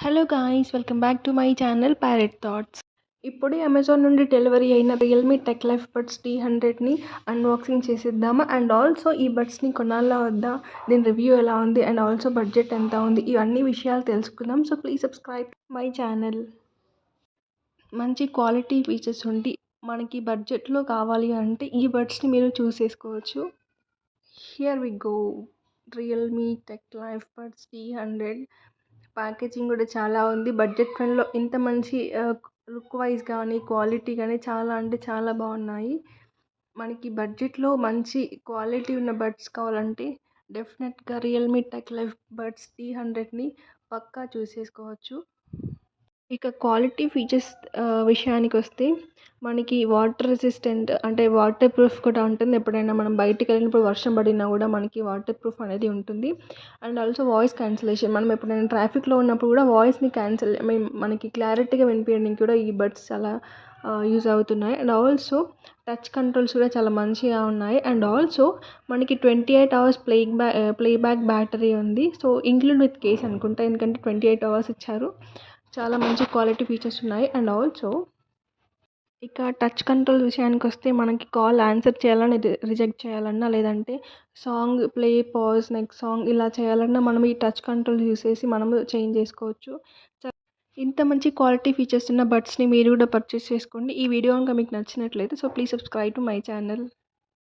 Hello guys, welcome back to my channel parrot thoughts. ఇప్పుడే Amazon నుండి delivery అయిన Realme tech life buds T100ని unboxing చేసేద్దామా. And also ఈ బడ్స్ని కొనాలా వద్దా, దీని రివ్యూ ఎలా ఉంది, అండ్ ఆల్సో బడ్జెట్ ఎంత ఉంది, ఇవన్నీ విషయాలు తెలుసుకుందాం. So please subscribe my channel. మంచి క్వాలిటీ ఫీచర్స్ ఉండి మనకి బడ్జెట్లో కావాలి అంటే ఈ బడ్స్ని మీరు చూస్ చేసుకోవచ్చు. Here we go, Realme tech life buds T100. Packaging కూడా చాలా ఉంది. బడ్జెట్ ఫ్రెండ్లో ఇంత మంచి లుక్ వైజ్ కానీ క్వాలిటీ కానీ చాలా అంటే చాలా బాగున్నాయి. మనకి బడ్జెట్లో మంచి క్వాలిటీ ఉన్న బడ్స్ కావాలంటే డెఫినెట్గా రియల్మీ టెక్ లైఫ్ బడ్స్ T100ని పక్కా చూసేసుకోవచ్చు. ఇక క్వాలిటీ ఫీచర్స్ విషయానికి వస్తే మనకి వాటర్ రెసిస్టెంట్ అంటే వాటర్ ప్రూఫ్ కూడా ఉంటుంది. ఎప్పుడైనా మనం బయటికి వెళ్ళినప్పుడు వర్షం పడినా కూడా మనకి వాటర్ ప్రూఫ్ అనేది ఉంటుంది. అండ్ ఆల్సో వాయిస్ క్యాన్సిలేషన్, మనం ఎప్పుడైనా ట్రాఫిక్లో ఉన్నప్పుడు కూడా వాయిస్ని మనకి క్లారిటీగా వినిపించడానికి కూడా ఈ బడ్స్ చాలా యూజ్ అవుతున్నాయి. అండ్ ఆల్సో టచ్ కంట్రోల్స్ కూడా చాలా మంచిగా ఉన్నాయి. అండ్ ఆల్సో మనకి 28 అవర్స్ ప్లేబ్యాక్ బ్యాటరీ ఉంది. సో ఇంక్లూడ్ విత్ కేస్ అనుకుంటా, ఎందుకంటే 28 అవర్స్ ఇచ్చారు. చాలా మంచి క్వాలిటీ ఫీచర్స్ ఉన్నాయి. అండ్ ఆల్సో ఇక టచ్ కంట్రోల్ విషయానికి వస్తే మనకి కాల్ ఆన్సర్ చేయాలన్నా, రిజెక్ట్ చేయాలన్నా, లేదంటే song play, pause, next song ఇలా చేయాలన్నా మనం ఈ టచ్ కంట్రోల్ యూస్ చేసి మనము చేంజ్ చేసుకోవచ్చు. ఇంత మంచి క్వాలిటీ ఫీచర్స్ ఉన్న బడ్స్ని మీరు కూడా పర్చేస్ చేసుకోండి. ఈ వీడియో కనుక మీకు నచ్చినట్లయితే so please subscribe to my channel.